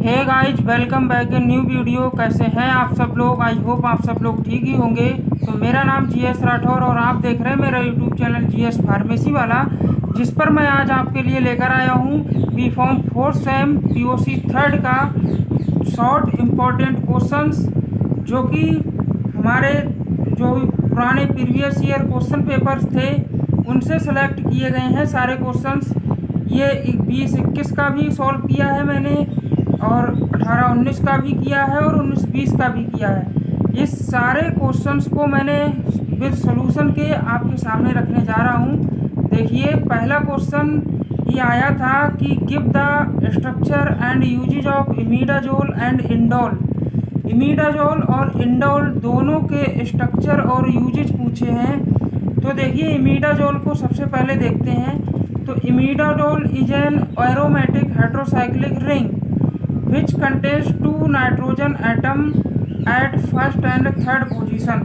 Hey guys, welcome back in new video. कैसे हैं आप सब लोग? आई होप आप सब लोग ठीक ही होंगे। तो मेरा नाम जीएस राठौर और आप देख रहे हैं मेरा यूट्यूब चैनल जीएस फार्मेसी वाला, जिस पर मैं आज आपके लिए लेकर आया हूं B form 4th same POC 3rd का शॉर्ट इम्पोर्टेंट क्वेश्चंस, जो कि हमारे जो पुराने प्रीवियस ईयर क्वेश्चन पेपर्स थे उनसे सेलेक्ट किए गए हैं सारे क्वेश्चंस। ये 20-21 का भी सॉल्व किया है मैंने, और 18-19 का भी किया है, और 19-20 का भी किया है। इस सारे क्वेश्चंस को मैंने विद सॉल्यूशन के आपके सामने रखने जा रहा हूं। देखिए, पहला क्वेश्चन ये आया था कि give the structure and uses of imidazole and indole. Imidazole और इंडोल दोनों के स्ट्रक्चर और यूजेज पूछे हैं। तो देखिए, इमिडाजोल को सबसे पहले देखते हैं। तो imidazole is an aromatic heterocyclic ring which contains 2 nitrogen atom at first and third position.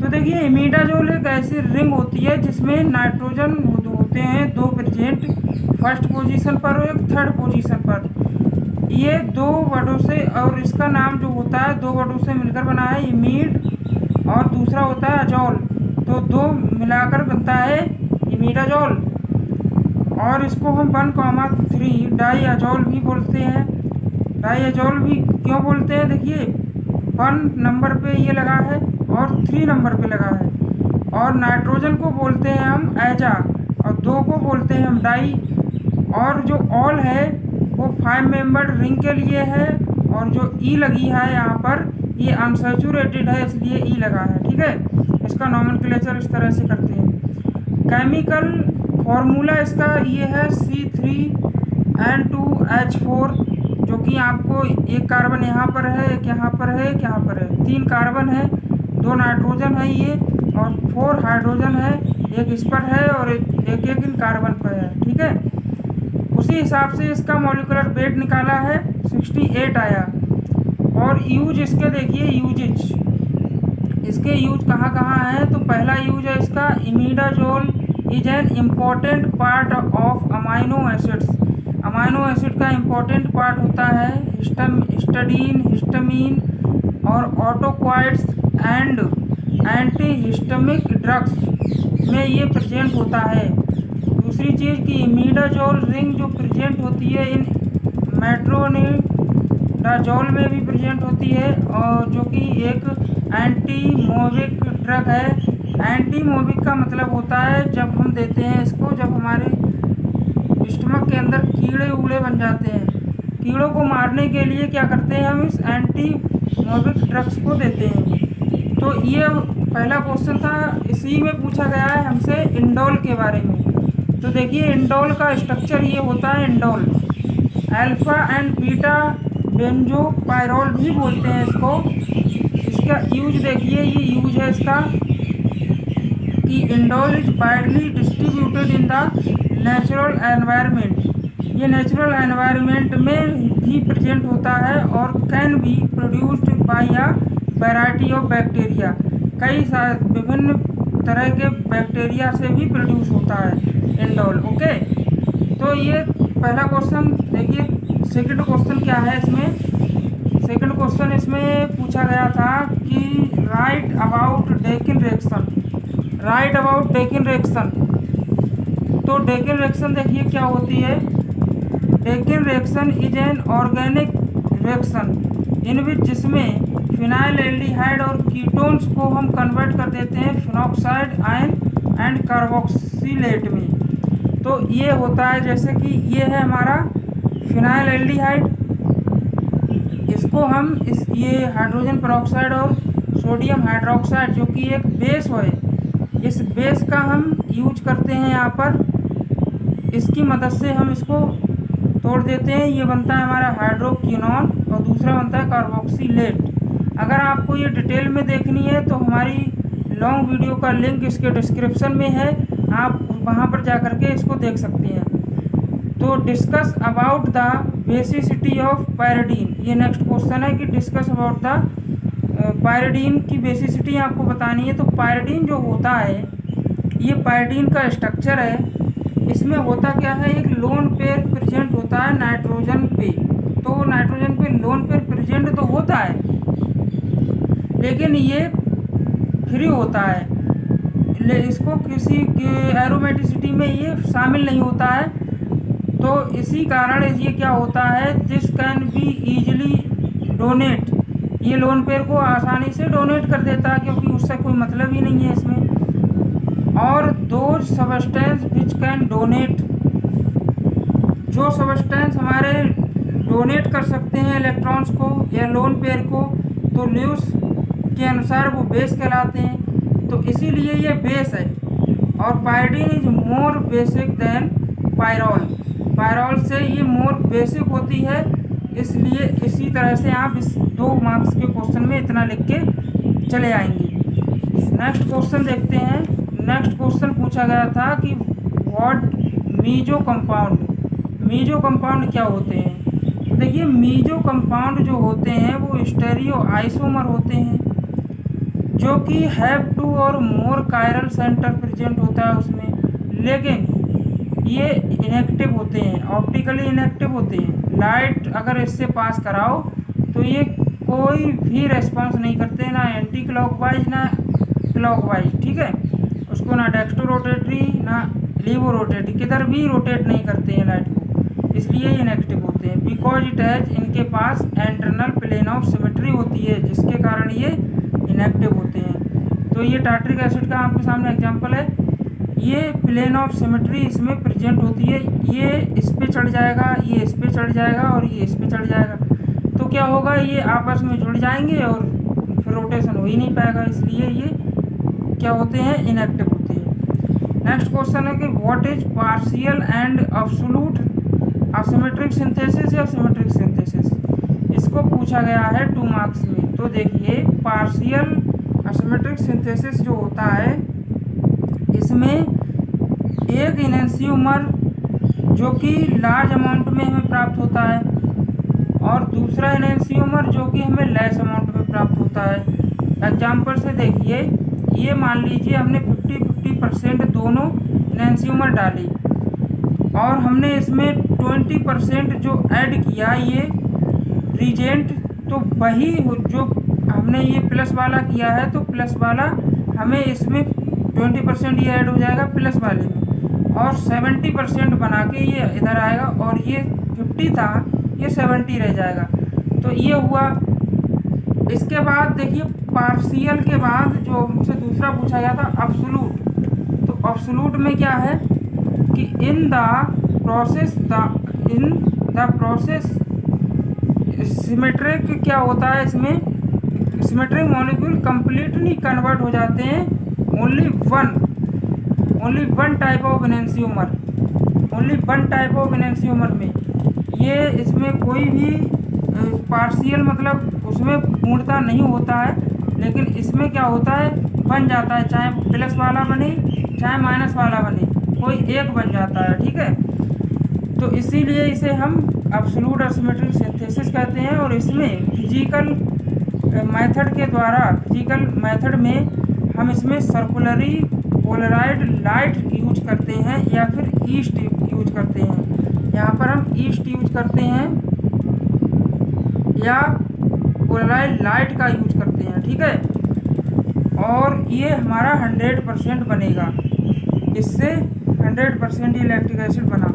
तो देखिए, इमिडाजोल एक ऐसी रिंग होती है जिसमें नाइट्रोजन होते हैं 2 प्रेजेंट, फर्स्ट पोजीशन पर और एक थर्ड पोजीशन पर। ये 2 वर्डों से, और इसका नाम जो होता है 2 वर्डों से मिलकर बना है, इमिड और दूसरा होता है अजोल। तो 2 मिलाकर बनता है इमिडाजोल, और इसको हम 1,3 डाईअजोल भी बोलते हैं। डाईअजोल भी क्यों बोलते हैं? देखिए, 1 नंबर पे ये लगा है और 3 नंबर पे लगा है। और नाइट्रोजन को बोलते हैं हम एजा, और 2 को बोलते हैं हम डाई। और जो ऑल है वो 5 मेंबर रिंग के लिए है, और जो ई लगी है यहाँ पर ये अनसैचुरेटेड है, इसलिए ई लगा है। ठीक है, इसका नॉमेनक्लेचर इस तरह से करते हैं। केमिकल फॉर्मूला इसका ये है C3N2H4, जो कि आपको एक कार्बन यहाँ पर है, एक यहाँ पर है, एक यहाँ पर है, 3 कार्बन है, 2 नाइट्रोजन है ये, और 4 हाइड्रोजन है, एक इस पर है और एक इन कार्बन पर है। ठीक है, उसी हिसाब से इसका मॉलिक्यूलर वेट निकाला है, 68 आया। और यूज इसके देखिए, यूजेज इसके यूज कहाँ कहाँ हैं। तो पहला यूज है इसका, imidazole is an important part of amino acids. Amino acid का इम्पोर्टेंट पार्ट होता है हिस्टाडीन, हिस्टामीन और ऑटोक्वाइड्स एंड एंटी हिस्टामिक ड्रग्स में ये प्रेजेंट होता है। दूसरी चीज़ कि इमिडाजोल रिंग जो प्रेजेंट होती है इन मेट्रोनिडाजोल में भी प्रेजेंट होती है, और जो कि एक एंटीमोबिक ड्रग है। एंटीमोबिक का मतलब होता है जब हम देते हैं इसको, जब हमारे स्टमक के अंदर कीड़े उड़े बन जाते हैं, कीड़ों को मारने के लिए क्या करते हैं, हम इस एंटीमोबिक ड्रग्स को देते हैं। तो ये पहला क्वेश्चन था, इसी में पूछा गया है हमसे इंडोल के बारे में। तो देखिए, इंडोल का स्ट्रक्चर ये होता है, इंडोल अल्फा एंड बीटा बेंजोपायरोल भी बोलते हैं इसको। इसका यूज देखिए, ये यूज है इसका कि indole is widely distributed in the natural environment. ये नेचुरल एनवायरनमेंट में भी प्रेजेंट होता है, और can be produced by a variety of bacteria. कई विभिन्न तरह के बैक्टीरिया से भी प्रोड्यूस होता है इंडोल। ओके, तो ये पहला क्वेश्चन। देखिए, सेकंड क्वेश्चन क्या है इसमें। सेकंड क्वेश्चन इसमें पूछा गया था कि right about Dakin reaction. Right about Dakin reaction. तो डेकिन रिएक्शन देखिए क्या होती है। Dakin reaction is an organic reaction in which, जिसमें फिनाइल एल्डिहाइड और कीटोन्स को हम कन्वर्ट कर देते हैं फिनॉक्साइड आयन एंड कार्बोक्सिलेट में। तो ये होता है, जैसे कि ये है हमारा फिनाइल एल्डिहाइड, इसको हम ये हाइड्रोजन पेरोक्साइड और सोडियम हाइड्रोक्साइड, जो कि एक बेस है, इस बेस का हम यूज करते हैं यहाँ पर। इसकी मदद से हम इसको तोड़ देते हैं, ये बनता है हमारा हाइड्रोक्विनोन, और दूसरा बनता है कार्बोक्सिलेट। अगर आपको ये डिटेल में देखनी है तो हमारी लॉन्ग वीडियो का लिंक इसके डिस्क्रिप्शन में है, आप वहाँ पर जा कर के इसको देख सकते हैं। तो discuss about the basicity of pyridine. ये नेक्स्ट क्वेश्चन है कि डिस्कस अबाउट द पायरिडीन की बेसिसिटी आपको बतानी है। तो पायरिडीन जो होता है, ये पायरिडीन का स्ट्रक्चर है। इसमें होता क्या है, एक लोन पेयर प्रेजेंट होता है नाइट्रोजन पे। तो नाइट्रोजन पे इसमें लोन पेयर प्रेजेंट तो होता है, लेकिन ये फ्री होता है, इसको किसी एरोमेटिसिटी में ये शामिल नहीं होता है। तो इसी कारण ये क्या होता है, this can be easily donate, ये लोन पेयर को आसानी से डोनेट कर देता है क्योंकि उससे कोई मतलब ही नहीं है इसमें। और दो सबस्टेंस विच कैन डोनेट, जो सबस्टेंस हमारे डोनेट कर सकते हैं इलेक्ट्रॉन्स को या लोन पेयर को, तो ल्यूस के अनुसार वो बेस कहलाते हैं। तो इसीलिए ये बेस है। और pyridine is more basic than pyrrole, pyrrole से ये मोर बेसिक होती है, इसलिए इसी तरह से आप इस 2 मार्क्स के क्वेश्चन में इतना लिख के चले आएंगे। नेक्स्ट क्वेश्चन देखते हैं। नेक्स्ट क्वेश्चन पूछा गया था कि what meso compound, meso compound क्या होते हैं। तो देखिए मीजो कंपाउंड जो होते हैं वो स्टेरियो आइसोमर होते हैं, जो कि हैव 2 और मोर कायरल सेंटर प्रेजेंट होता है उसमें, लेकिन ये इनएक्टिव होते हैं, ऑप्टिकली इनएक्टिव होते हैं। लाइट अगर इससे पास कराओ तो ये कोई भी रेस्पॉन्स नहीं करते, ना एंटी क्लॉकवाइज ना क्लॉकवाइज, ठीक है। उसको ना डेक्स्टो रोटेटरी ना लीवो रोटेटरी, किधर भी रोटेट नहीं करते हैं लाइट को, इसलिए इनएक्टिव होते हैं। बिकॉज इट हैज, इनके पास इंटरनल प्लेन ऑफ सिमेट्री होती है, जिसके कारण ये इनएक्टिव होते हैं। तो ये टार्ट्रिक एसिड का आपके सामने एग्जांपल है, ये प्लेन ऑफ सिमेट्री इसमें प्रेजेंट होती है, ये इस पे चढ़ जाएगा, ये इस पे चढ़ जाएगा और ये इस पे चढ़ जाएगा, तो क्या होगा, ये आपस में जुड़ जाएंगे और फिर रोटेशन हो ही नहीं पाएगा, इसलिए ये क्या होते हैं, इनएक्टिव होते हैं। नेक्स्ट क्वेश्चन है कि what is partial and absolute asymmetric synthesis या सिमेट्रिक सिंथेसिस, इसको पूछा गया है 2 मार्क्स में। तो देखिए पार्शियल असिमेट्रिक सिंथेसिस जो होता है, इसमें एक इनेंशियोमर जो कि लार्ज अमाउंट में हमें प्राप्त होता है और दूसरा इनेंशियोमर जो कि हमें लेस अमाउंट में प्राप्त होता है। एग्जाम्पल से देखिए, ये मान लीजिए हमने 50-50% दोनों इनेंशियोमर डाली और हमने इसमें 20% जो ऐड किया ये रिजेंट, तो वही जो हमने ये प्लस वाला किया है, तो प्लस वाला हमें इसमें 20% ये ऐड हो जाएगा प्लस वाले में और 70% बना के ये इधर आएगा और ये 50 था ये 70 रह जाएगा। तो ये हुआ। इसके बाद देखिए पार्शियल के बाद जो हमसे दूसरा पूछा गया था एब्सोल्यूट, तो एब्सोल्यूट में क्या है कि इन द प्रोसेस सिमेट्रिक क्या होता है, इसमें सिमेट्रिक मॉलिक्यूल कंप्लीटली कन्वर्ट हो जाते हैं only one type of enantiomer, only one type of enantiomer में। ये इसमें कोई भी पार्शियल मतलब उसमें पूर्णता नहीं होता है, लेकिन इसमें क्या होता है, बन जाता है, चाहे प्लस वाला बने चाहे माइनस वाला बने, कोई एक बन जाता है, ठीक है। तो इसीलिए इसे हम एब्सोल्यूट असिमेट्रिक सिंथेसिस कहते हैं। और इसमें फिजिकल मेथड के द्वारा, फिजिकल मेथड में हम इसमें सर्कुलरी पोलराइड लाइट यूज करते हैं या फिर ईस्ट यूज करते हैं। यहाँ पर हम ईस्ट यूज करते हैं या पोलराइड लाइट का यूज करते हैं, ठीक है। और ये हमारा 100% बनेगा, इससे 100% इलेक्ट्रिक एसिड बना।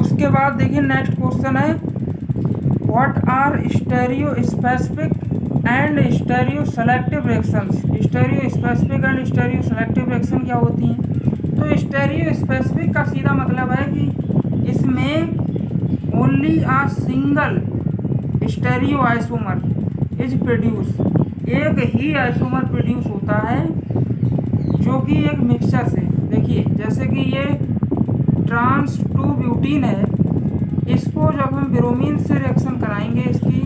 उसके बाद देखिए नेक्स्ट क्वेश्चन है what are stereospecific and stereoselective reactions. Stereospecific and stereoselective reaction क्या होती हैं। तो स्टेरियो स्पेसिफिक का सीधा मतलब है कि इसमें only a single stereoisomer is produce, एक ही आइसोमर प्रोड्यूस होता है जो कि एक मिक्सचर से, देखिए जैसे कि ये ट्रांस 2 ब्यूटीन है, इसको जब हम ब्रोमीन से रिएक्शन कराएंगे इसकी,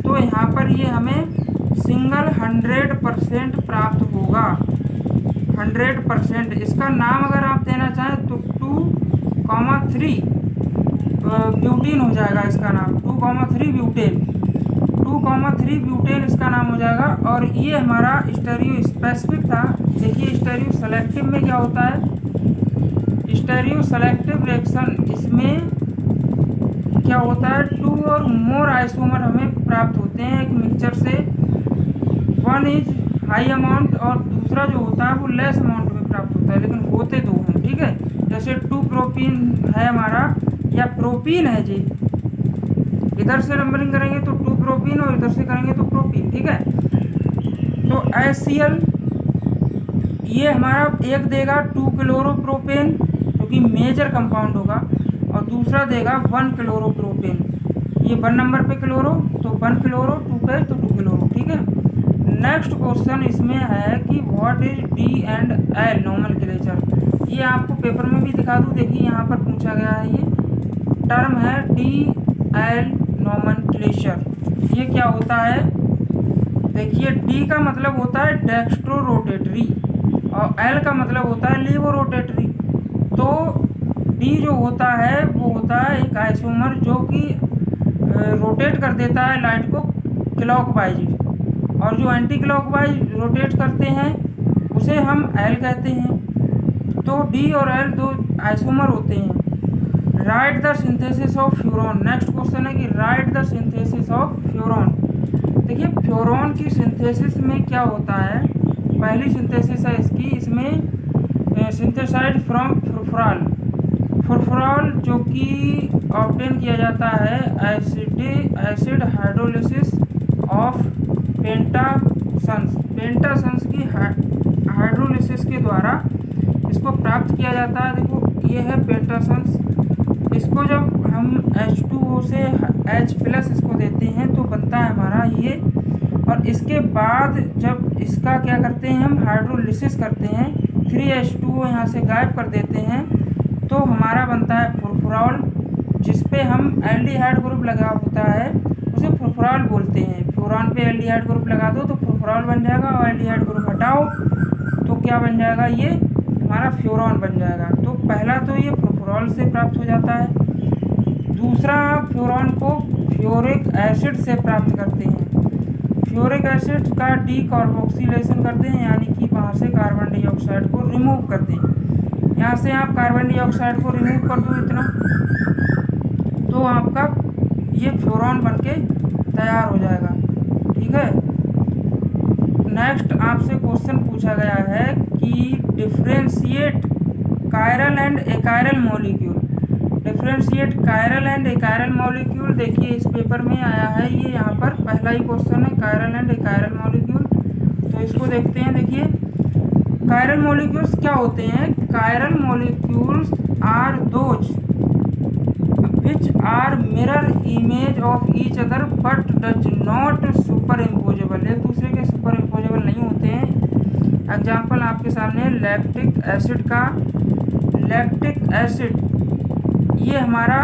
तो यहाँ पर ये हमें सिंगल 100% प्राप्त होगा, 100%। इसका नाम अगर आप देना चाहें तो 2,3 ब्यूटीन हो जाएगा इसका नाम, 2,3 ब्यूटेन, 2,3 ब्यूटेन इसका नाम हो जाएगा। और ये हमारा स्टेरियो स्पेसिफिक था। देखिए स्टेरियो सेलेक्टिव में क्या होता है, स्टेरियो सेलेक्टिव रिएक्शन, इसमें क्या होता है, 2 और मोर आइसोमर हमें प्राप्त होते हैं एक मिक्सचर से। वन इज हाई अमाउंट और दूसरा जो होता है वो लेस अमाउंट में प्राप्त होता है, लेकिन होते दो हैं, ठीक है। जैसे 2 प्रोपीन है हमारा, या प्रोपीन है जी, इधर से नंबरिंग करेंगे तो 2 प्रोपीन और इधर से करेंगे तो प्रोपीन, ठीक है। तो HCl ये हमारा एक देगा 2 क्लोरोप्रोपेन जो कि मेजर कंपाउंड होगा, और दूसरा देगा 1 क्लोरोप्रोपेन। ये 1 नंबर पे क्लोरो तो 1 क्लोरो, 2 पे तो 2 क्लोरो, ठीक है। नेक्स्ट क्वेश्चन इसमें है कि what is D and L nomenclature. ये आपको पेपर में भी दिखा दूँ, देखिए यहाँ पर पूछा गया है, ये टर्म है डी एल नोमेनक्लेचर। ये क्या होता है, देखिए डी का मतलब होता है डेक्स्ट्रो रोटेटरी और एल का मतलब होता है लीवो रोटेटरी। तो डी जो होता है वो होता है एक आइसोमर जो कि रोटेट कर देता है लाइट को क्लॉकवाइज, और जो एंटी क्लॉकवाइज रोटेट करते हैं उसे हम एल कहते हैं। तो डी और एल दो आइसोमर होते हैं। Right the synthesis of furan. Next question है कि right the synthesis of furan. देखिए फ्यूरॉन की सिंथेसिस में क्या होता है, पहली सिंथेसिस है इसकी, इसमें सिंथेसाइड फ्रॉम फुरफुराल। फुरफुराल जो कि ऑब्टेन किया जाता है एसिड हाइड्रोलिसिस ऑफ पेंटासन्स। पेंटासन्स की हाइड्रोलिसिस के द्वारा इसको प्राप्त किया जाता है। देखो ये है पेंटासन्स, इसको जब हम H2O से H+ इसको देते हैं तो बनता है हमारा ये, और इसके बाद जब इसका क्या करते हैं हम हाइड्रोलिसिस करते हैं, 3H2O यहाँ से गायब कर देते हैं, तो हमारा बनता है फुरफुराल, जिस पे हम एल्डिहाइड ग्रुप लगा होता है उसे फुरफुराल बोलते हैं। फ्यूरॉन पे एल्डिहाइड ग्रुप लगा दो तो फुरफुराल बन जाएगा, और एल्डिहाइड ग्रुप हटाओ तो क्या बन जाएगा, ये हमारा फ्यूरॉन बन जाएगा। तो पहला तो ये फुरफुराल से प्राप्त हो जाता है, दूसरा फ्यूरॉन को फ्यूरिक एसिड से प्राप्त करते हैं। फ्यूरिक एसिड का डीकार्बोक्सिलेशन करते हैं, यानी कि वहाँ से कार्बन डाइऑक्साइड को रिमूव करते हैं। यहाँ से आप कार्बन डाइऑक्साइड को रिमूव कर दो इतना, तो आपका ये फ्यूरॉन बनके तैयार हो जाएगा, ठीक है। नेक्स्ट आपसे क्वेश्चन पूछा गया है कि differentiate chiral and achiral molecule. Differentiate chiral and achiral molecule, देखिए इस पेपर में आया है, ये यहाँ पर पहला ही क्वेश्चन है, कायरल एंड एकायरल मॉलिक्यूल। तो इसको देखते हैं। देखिए कायरल मॉलिक्यूल्स क्या होते हैं, chiral molecules are those which are mirror image of each other but does not superimpose। एक दूसरे के सुपरइम्पोजेबल नहीं होते हैं। एग्जाम्पल आपके सामने लैक्टिक एसिड का, लैक्टिक एसिड ये हमारा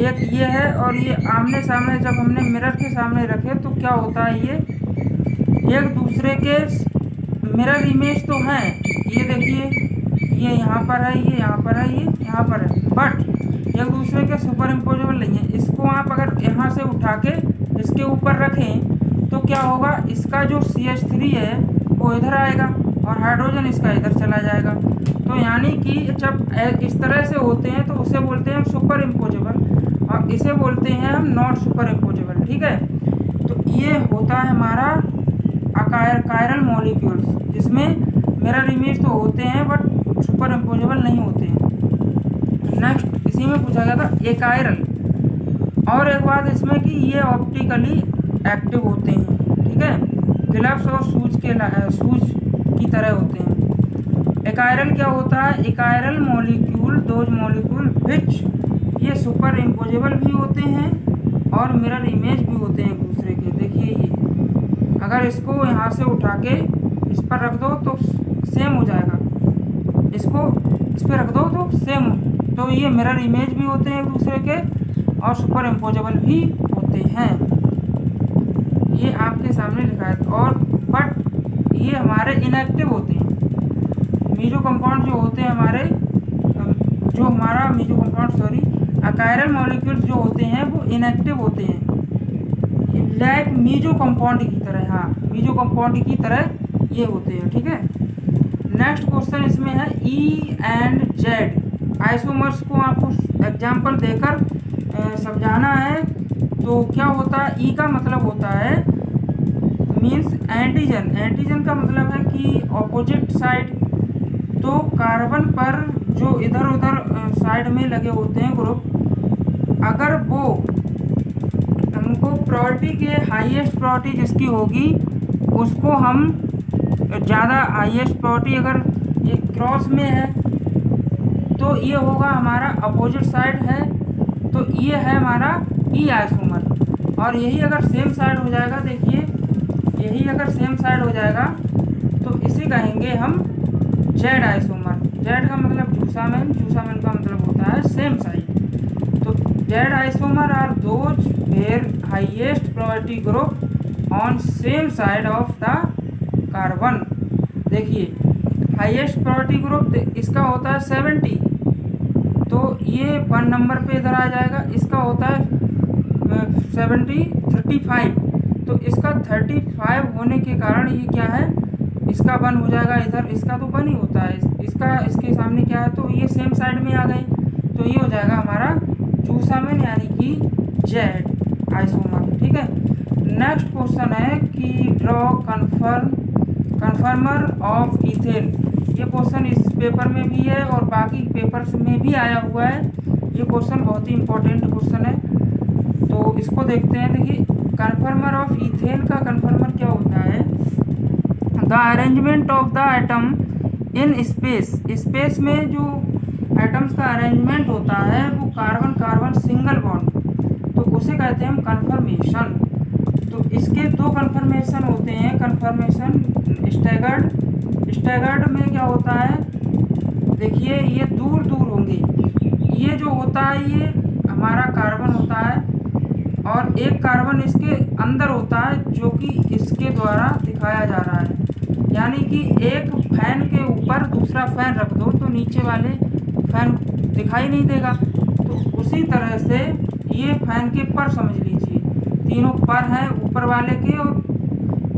एक ये है, और ये आमने सामने जब हमने मिरर के सामने रखे तो क्या होता है, ये एक दूसरे के मिरर इमेज तो हैं, ये देखिए ये यहाँ पर है, ये यहाँ पर है, ये यहाँ पर है, बट एक दूसरे के सुपर इम्पोजेबल नहीं है। इसको आप अगर यहाँ से उठा के इसके ऊपर रखें तो क्या होगा, इसका जो CH3 है वो इधर आएगा और हाइड्रोजन इसका इधर चला जाएगा। तो यानी कि जब इस तरह से होते हैं तो उसे बोलते हैं हम सुपर इम्पोजेबल, और इसे बोलते हैं हम नॉट सुपर इम्पोजेबल, ठीक है। तो ये होता है हमारा कायरल मॉलिक्यूल्स, जिसमें मिरर इमेज तो होते हैं बट सुपर इम्पोजेबल नहीं होते हैं। नेक्स्ट इसी में पूछा गया था एकायरल, और एक बात इसमें कि ये ऑप्टिकली एक्टिव होते हैं, ठीक है, ग्लव्स और सूज की तरह होते हैं। एकायरल क्या होता है, एकायरल मॉलिक्यूल दोज मॉलिक्यूल विच ये सुपर इम्पोजेबल भी होते हैं और मिरर इमेज भी होते हैं एक दूसरे के। देखिए ये अगर इसको यहाँ से उठा के इस पर रख दो तो सेम हो जाएगा, इसको इस पर रख दो तो सेम। तो ये मिरर इमेज भी होते हैं एक दूसरे के और सुपर इम्पोजेबल भी होते हैं, ये आपके सामने लिखा है। और बट ये हमारे इनएक्टिव होते हैं। मीजो कंपाउंड जो होते हैं हमारे, जो हमारा meso compound sorry achiral molecules जो होते हैं वो इनएक्टिव होते हैं, लाइक मीजो कंपाउंड की तरह। हाँ, मीजो कंपाउंड की तरह ये होते हैं, ठीक है। नेक्स्ट क्वेश्चन इसमें है E एंड Z आइसोमर्स को आपको एग्जाम्पल देकर समझाना है तो क्या होता है, ई का मतलब होता है मीन्स एंटीजन। एंटीजन का मतलब है कि ऑपोजिट साइड। तो कार्बन पर जो इधर उधर साइड में लगे होते हैं ग्रुप, अगर वो उनको प्रायोरिटी के हाईएस्ट प्रायोरिटी जिसकी होगी उसको हम ज़्यादा हाईएस्ट प्रायोरिटी, अगर ये क्रॉस में है तो ये होगा हमारा अपोजिट साइड है, तो ये है हमारा ई आइसोमर। और यही अगर सेम साइड हो जाएगा, देखिए यही अगर सेम साइड हो जाएगा तो इसे कहेंगे हम जेड आइसोमर। जेड का मतलब जूसामेन, जूसामेन का मतलब होता है सेम साइड। तो Z isomer are those where highest priority group on same side of the carbon. देखिए हाईएस्ट प्रायोरिटी ग्रुप इसका होता है 70, तो ये 1 नंबर पे इधर आ जाएगा। इसका होता है 35, तो इसका 35 होने के कारण ये क्या है, इसका 1 हो जाएगा इधर, इसका तो 1 ही होता है, इसका इसके सामने क्या है, तो ये सेम साइड में आ गए, तो ये हो जाएगा हमारा जूसामेन यानी कि जेड आइसोमर। ठीक है, नेक्स्ट क्वेश्चन है कि ड्रॉ कन्फर्मर ऑफ इथेन। ये क्वेश्चन इस पेपर में भी है और बाकी पेपर्स में भी आया हुआ है। ये क्वेश्चन बहुत ही इंपॉर्टेंट क्वेश्चन है, तो इसको देखते हैं। देखिए कन्फर्मर ऑफ इथेन का कन्फर्मर क्या होता है, the arrangement of the atom in space. Space में जो एटम्स का अरेंजमेंट होता है वो कार्बन कार्बन सिंगल बॉन्ड, तो उसे कहते हैं हम कन्फर्मेशन। तो इसके 2 कन्फर्मेशन होते हैं। कन्फर्मेशन स्टैगर्ड में क्या होता है, देखिए ये दूर दूर होंगे। ये जो होता है ये हमारा कार्बन होता है और एक कार्बन इसके अंदर होता है जो कि इसके द्वारा दिखाया जा रहा है। यानी कि एक फैन के ऊपर दूसरा फैन रख दो तो नीचे वाले फैन दिखाई नहीं देगा, तो उसी तरह से ये फैन के पर समझ लीजिए, तीनों पर हैं ऊपर वाले के,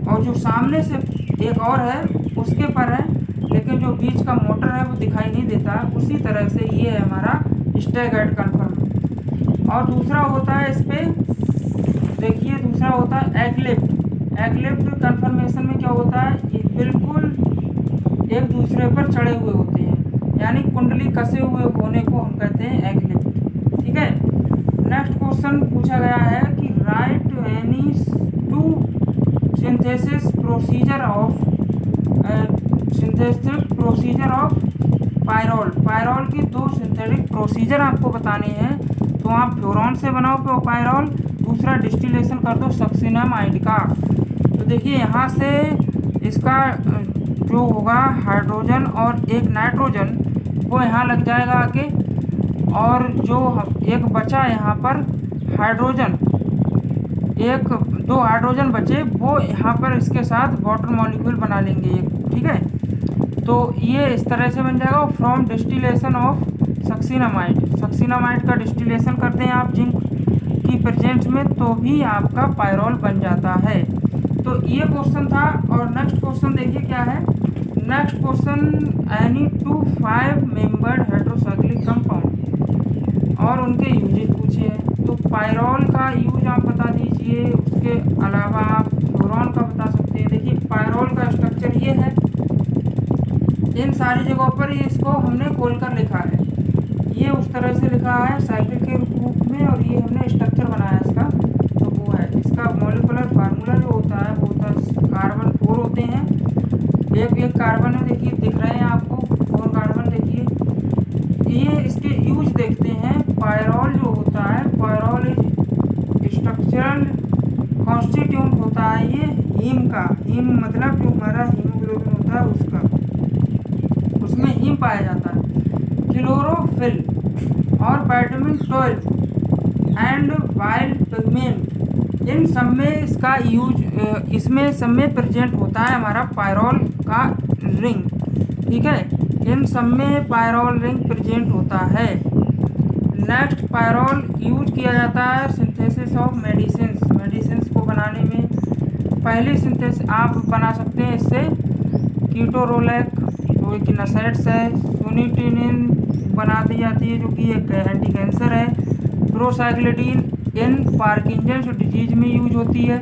और जो सामने से एक और है उसके पर है, लेकिन जो बीच का मोटर है वो दिखाई नहीं देता। उसी तरह से ये है हमारा स्टैगर्ड कन्फर्म। और दूसरा होता है इस पे, देखिए दूसरा होता है एगलिफ्ट। एगलिफ्ट कन्फर्मेशन में क्या होता है, ये बिल्कुल एक दूसरे पर चढ़े हुए होते हैं, यानी कुंडली कसे हुए होने को हम कहते हैं एगलिफ्ट। ठीक है, नेक्स्ट क्वेश्चन पूछा गया है कि right any 2 synthesis procedure of pyrrole. Pyrrole की 2 सिंथेटिक प्रोसीजर आपको बताने हैं, तो आप फ्लोरॉन से बनाओ पायरोल, दूसरा डिस्टिलेशन कर दो सक्सिनामाइड का। तो देखिए यहाँ से इसका जो होगा हाइड्रोजन और एक नाइट्रोजन वो यहाँ लग जाएगा आके, और जो एक बचा यहाँ पर हाइड्रोजन, 2 हाइड्रोजन बचे वो यहाँ पर इसके साथ वाटर मॉलिक्यूल बना लेंगे एक। ठीक है, तो ये इस तरह से बन जाएगा। फ्रॉम डिस्टिलेशन ऑफ सक्सिनामाइड का डिस्टिलेशन करते हैं आप जिंक की प्रेजेंस में, तो भी आपका पायरोल बन जाता है। तो ये क्वेश्चन था। और नेक्स्ट क्वेश्चन देखिए क्या है। Next question, any 2 5 membered hydrocyclic compound और उनके यूजेज पूछे हैं। तो पायरोल का यूज आप बता दीजिए, उसके अलावा आप फ्लोरॉन का बता सकते हैं। देखिए पायरोल का स्ट्रक्चर ये है, इन सारी जगहों पर इसको हमने खोलकर लिखा है, ये उस तरह से लिखा है साइकिल के रूप में, और ये हमने स्ट्रक्चर बनाया इसका। तो वो है इसका मॉलिक्यूलर फार्मूला जो होता है वो होता है कार्बन 4 होते हैं, एक कार्बन है, देखिए दिख रहे हैं आपको 4 कार्बन। देखिए ये इसके यूज देखते हैं। पायरोल जो होता है, पायरोल स्ट्रक्चरल कॉन्स्टिट्यूंट होता है ये हीम का। हीम मतलब जो हमारा हीमोग्लोबिन होता है उसका, उसमें हीम पाया जाता है। क्लोरोफिल और विटामिन 12 एंड वाइल्ड पिगमेंट, इन सब में इसका यूज, इसमें सब में प्रेजेंट होता है हमारा पायरोल का रिंग। ठीक है, इन सब में पायरोल रिंग प्रेजेंट होता है। नेक्स्ट, पायरोल यूज किया जाता है सिंथेसिस ऑफ मेडिसिन को बनाने में। पहली सिंथेसिस आप बना सकते हैं इससे कीटोरोलेक, जो एक नसेट्स है, सुनिटिनिन बना दी जाती है जो कि एक एंटी कैंसर है। प्रोसाइक्लिडिन इन पार्किंसंस डिजीज में यूज होती है,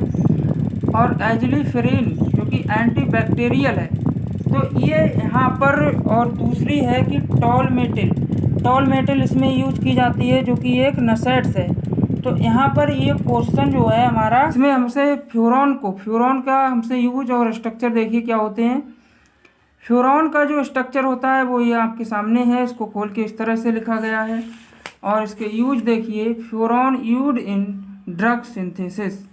और एजिलिफेरिन जो कि एंटीबैक्टीरियल है। तो ये यहाँ पर, और दूसरी है कि टॉलमेटिल इसमें यूज की जाती है जो कि एक नसेट्स है। तो यहाँ पर ये क्वेश्चन जो है हमारा, इसमें हमसे फ्यूरॉन का हमसे यूज और स्ट्रक्चर देखिए क्या होते हैं। फ्यूरॉन का जो स्ट्रक्चर होता है वो ये आपके सामने है, इसको खोल के इस तरह से लिखा गया है। और इसके यूज देखिए, furan used in drug synthesis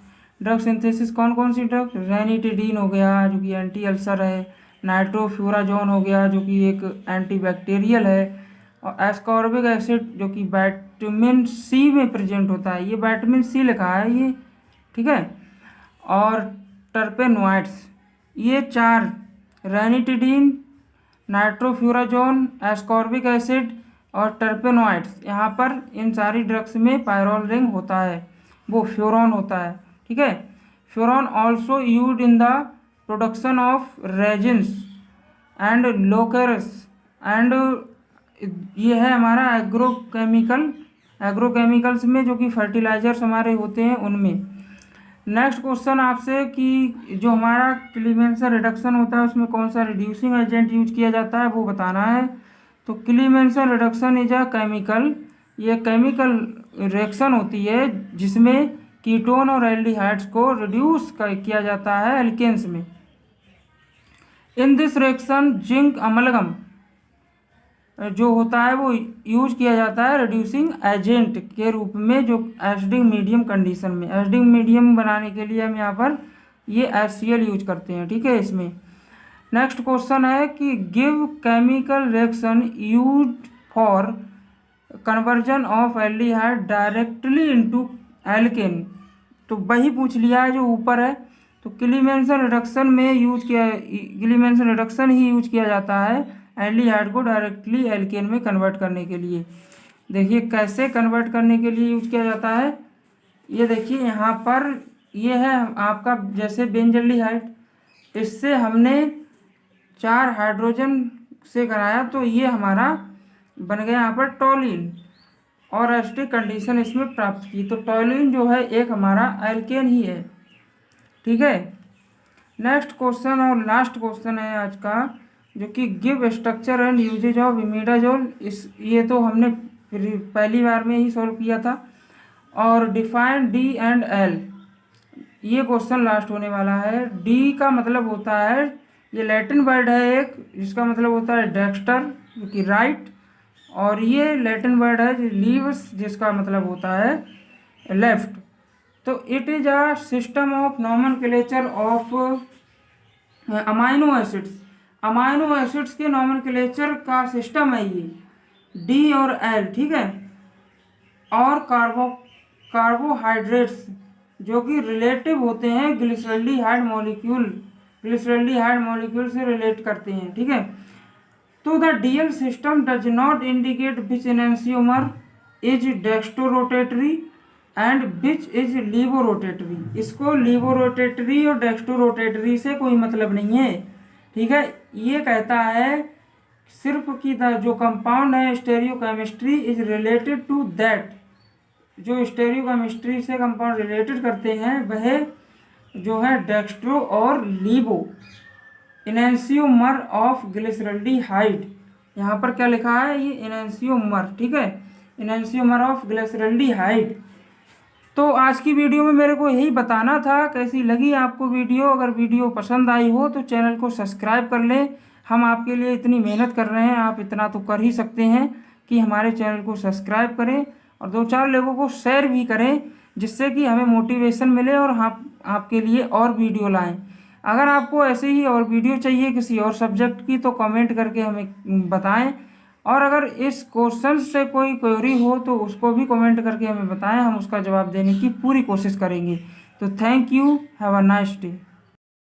कौन कौन सी ड्रग, रेनिटिडीन हो गया जो कि एंटी अल्सर है, नाइट्रोफ्यूराजोन हो गया जो कि एक एंटीबैक्टीरियल है, और एस्कॉर्बिक एसिड जो कि विटामिन सी में प्रेजेंट होता है, ये विटामिन सी लिखा है ये, ठीक है। और टर्पेनोइड्स, ये 4 रेनिटिडीन, नाइट्रोफ्यूराजोन, एस्कॉर्बिक एसिड और टर्पेनोइड्स, यहाँ पर इन सारी ड्रग्स में पायरोल रिंग होता है, वो फ्यूरॉन होता है, ठीक है। Furan also used in the production of resins and lacquers and ये है हमारा एग्रोकेमिकल्स में जो कि फर्टिलाइजर्स हमारे होते हैं उनमें। नेक्स्ट क्वेश्चन आपसे कि जो हमारा क्लीमेंसन रिडक्शन होता है उसमें कौन सा रिड्यूसिंग एजेंट यूज किया जाता है वो बताना है। तो क्लीमेंसन रिडक्शन इज अ केमिकल, ये केमिकल रिएक्शन होती है जिसमें कीटोन और एल्डिहाइड्स को रिड्यूस किया जाता है एल्केन्स में। In this reaction zinc amalgam जो होता है वो यूज किया जाता है रिड्यूसिंग एजेंट के रूप में, जो एसिडिक मीडियम कंडीशन में, एसिडिक मीडियम बनाने के लिए हम यहाँ पर ये HCl यूज करते हैं, ठीक है इसमें। नेक्स्ट क्वेश्चन है कि give chemical reaction used for conversion of aldehyde directly into alkane, तो वही पूछ लिया है जो ऊपर है। तो क्लीमेंसन रिडक्शन ही यूज किया जाता है एल्डिहाइड को डायरेक्टली एल्केन में कन्वर्ट करने के लिए। देखिए कैसे कन्वर्ट करने के लिए यूज किया जाता है, ये देखिए यहाँ पर ये है आपका जैसे बेंजल्डिहाइड, इससे हमने 4 हाइड्रोजन से कराया तो ये हमारा बन गया यहाँ पर टॉलिन, और एसिडिक कंडीशन इसमें प्राप्त की। तो टॉलिन जो है एक हमारा एल्केन ही है, ठीक है। नेक्स्ट क्वेश्चन और लास्ट क्वेश्चन है आज का, जो कि give structure and uses of imidazole, ये तो हमने पहली बार में ही सॉल्व किया था। और डिफाइन डी एंड एल, ये क्वेश्चन लास्ट होने वाला है। डी का मतलब होता है, ये लैटिन वर्ड है एक जिसका मतलब होता है डेक्स्टर जो कि राइट, और ये लैटिन वर्ड है लीव्स जिसका मतलब होता है लेफ्ट। तो it is a system of nomenclature of amino acids के नॉमेनक्लेचर का सिस्टम है ये डी और एल, ठीक है। और कार्बोहाइड्रेट्स जो कि रिलेटिव होते हैं ग्लिसरल्डिहाइड मॉलिक्यूल से रिलेट करते हैं, ठीक है। तो the DL system does not indicate which enantiomer is dextrorotatory and which is levorotatory. इसको लीवोरोटेटरी और डेक्स्ट्रोरोटेटरी से कोई मतलब नहीं है, ठीक है। ये कहता है सिर्फ कि जो कंपाउंड है स्टेरियोकेमिस्ट्री इज रिलेटेड टू दैट, जो स्टेरियोकेमिस्ट्री से कंपाउंड रिलेटेड करते हैं वह जो है डेक्स्ट्रो और लीवो। एनेंशियोमर ऑफ ग्लिसरल्डिहाइड, यहाँ पर क्या लिखा है ये एनेंशियोमर, ठीक है, एनेंशियोमर ऑफ ग्लिसरल्डिहाइड। तो आज की वीडियो में मेरे को यही बताना था। कैसी लगी आपको वीडियो? अगर वीडियो पसंद आई हो तो चैनल को सब्सक्राइब कर लें। हम आपके लिए इतनी मेहनत कर रहे हैं, आप इतना तो कर ही सकते हैं कि हमारे चैनल को सब्सक्राइब करें और 2-4 लोगों को शेयर भी करें, जिससे कि हमें मोटिवेशन मिले और हम आपके लिए और वीडियो लाएं। अगर आपको ऐसे ही और वीडियो चाहिए किसी और सब्जेक्ट की तो कमेंट करके हमें बताएं, और अगर इस क्वेश्चन से कोई क्वेरी हो तो उसको भी कमेंट करके हमें बताएं, हम उसका जवाब देने की पूरी कोशिश करेंगे। तो thank you, have a nice day.